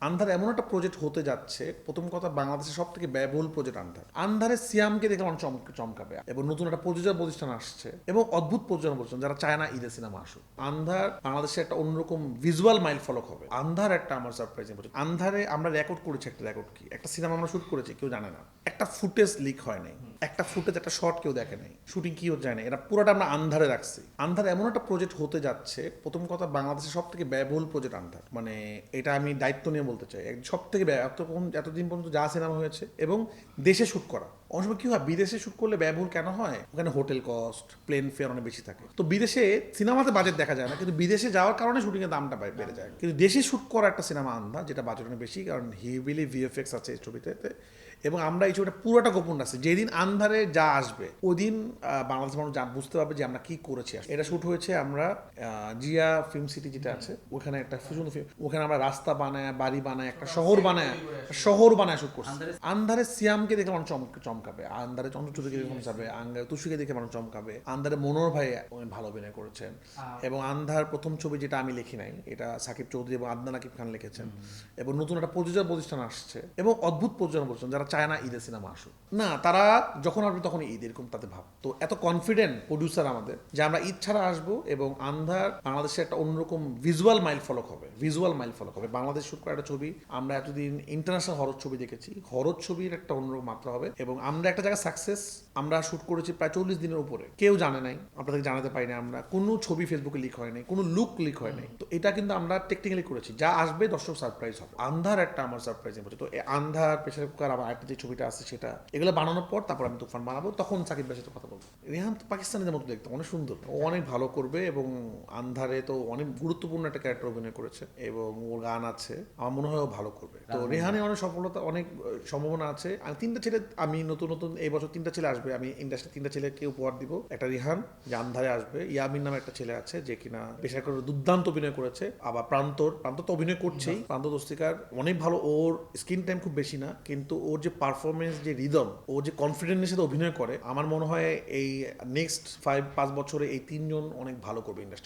আন্ধার এমন একটা প্রজেক্ট হতে যাচ্ছে, প্রথম কথা বাংলাদেশের সব থেকে ব্যয়বহুল প্রজেক্ট আন্ধারে সিয়ামকে দেখে অনেক চমকাবে এবং নতুন একটা প্রযোজক প্রতিষ্ঠান আসছে এবং অদ্ভুত প্রযোজনা প্রতিষ্ঠান যারা চায় না ঈদের সিনেমা আসুক। আন্ধার বাংলাদেশে একটা অন্যরকম ভিজুয়াল মাইল ফলক হবে। আন্ধার একটা আমার সারপ্রাইজিং প্রজেক্ট। আন্ধারে আমরা রেকর্ড করেছি, একটা রেকর্ড কি একটা সিনেমা আমরা শুট করেছি, কেউ জানে না, একটা ফুটেজ লিক হয় নাই, একটা ফুটেজ একটা শর্ট কেউ দেখে নাই, শুটিং কি যায় না, এটা পুরোটা আমরা আন্ধারে রাখছি। আন্ধার এমন একটা প্রজেক্ট হতে যাচ্ছে, প্রথম কথা বাংলাদেশের সব থেকে ব্যয়বহুল প্রজেক্ট আন্ধার, মানে এটা আমি দায়িত্ব নিয়ে বলতে চাই, সব থেকে এতদিন পর্যন্ত যা সিনেমা হয়েছে এবং দেশে শুট করা। অনেক সময় কি হয়, বিদেশে শুট করলে ব্যয়বহুল কেন হয়, ওখানে হোটেল কস্ট, প্লেন ফেয়ার অনেক বেশি থাকে, তো বিদেশে সিনেমাতে বাজেট দেখা যায় না, কিন্তু বিদেশে যাওয়ার কারণে শুটিং এর দামটা বেড়ে যায়। কিন্তু দেশে শুট করা একটা সিনেমা আন্ধা, যেটা বাজেট অনেক বেশি, কারণ হিভিলি ভিএফএক্স আছে এই ছবিতে, এবং আমরা এই ছবিটা পুরোটা গোপন রাখছি। যেদিন আন্ধারে যা আসবে ওই দিন বাংলাদেশ মানুষ বুঝতে পারবে যে আমরা কি করেছি। এটা শুট হয়েছে আমরা জিয়া ফিল্ম সিটি যেটা আছে, ওখানে একটা সুন্দর ফিল্ম, ওখানে আমরা রাস্তা বানায়, বাড়ি বানায়, একটা শহর বানায় শুট করছি। আন্ধারে সিয়ামকে দেখে মানুষ চমকাবে, আন্ধারে চন্দ্রচূড়কে দেখে মানুষ যাবে, তুষিকে দেখে মানুষ চমকাবে, আন্ধারে মনোহর ভাই অনেক ভালো অভিনয় করেছেন, এবং আন্ধার প্রথম ছবি যেটা আমি লিখি নাই, এটা সাকিব চৌধুরী এবং আদনান আকিব খান লিখেছেন, এবং নতুন একটা প্রযোজক প্রতিষ্ঠান আসছে এবং অদ্ভুত প্রযোজনা প্রতিষ্ঠান যারা চায় না ঈদের সিনেমা আসুক। না, তারা যখন আসবে তখন ঈদ, এরকম তাদের ভাব। তো এত কনফিডেন্ট প্রডিউসার আমাদের যে আমরা ঈদ ছাড়া আসবো, এবং আন্ধার বাংলাদেশের একটা অন্যরকম ভিজুয়াল মাইল ফলক হবে, বাংলাদেশ শুট করা একটা ছবি। আমরা এতদিন ইন্টারন্যাশনাল হরর ছবি দেখেছি, হরর ছবির একটা অন্যরকম মাত্রা হবে, এবং আমরা একটা জায়গায় সাকসেস, আমরা শুট করেছি প্রায় 40 দিনের উপরে, কেউ জানে নাই, আপনাদের জানাতে পারি না, আমরা কোনো ছবি ফেসবুকে লিক হয় নাই, কোনো লুক লিক হয় নাই। তো এটা কিন্তু আমরা টেকনিক্যালি করেছি, যা আসবে দর্শক সারপ্রাইজ হবে। আন্ধার একটা আমার সারপ্রাইজিং প্রজেক্ট। তো আন্ধার, প্রেসার কুকার, আমার একটা যে ছবিটা আছে সেটা, এগুলো বানানোর পর তারপর আমি তুফান বানাবো, তখন সাকিব ভাইয়ের সাথে কথা বলবো। রেহান তো পাকিস্তানিদের মতো দেখতে অনেক সুন্দর, ও অনেক ভালো করবে, এবং আন্ধারে তো অনেক গুরুত্বপূর্ণ একটা ক্যারেক্টার অভিনয় করেছে, এবং ওর গান আছে, আমার মনে হয় ও ভালো করবে। তো রেহানে অনেক সফলতা, অনেক সম্ভাবনা আছে। আমি তিনটা ছেলে, আমি নতুন এই বছর তিনটা ছেলে আসবে, আমি ইন্ডাস্ট্রি তিনটা ছেলেকে উপহার দিব। একটা রিহান, যে আন্ধারে আসবে, ইয়ামিন নামে একটা ছেলে আছে যে কিনা পেশা করে দুর্দান্ত অভিনয় করেছে, আবার প্রান্ত তো অভিনয় করছেই, প্রান্ত দস্তিকার অনেক ভালো, ওর স্ক্রিন টাইম খুব বেশি না, কিন্তু ওর যে পারফরমেন্স, যে রিদম, ও যে কনফিডেন্সের সাথে অভিনয় করে, আমার মনে হয় এই নেক্সট 5-5 বছরে এই তিনজন অনেক ভালো করবে ইন্ডাস্ট্রি।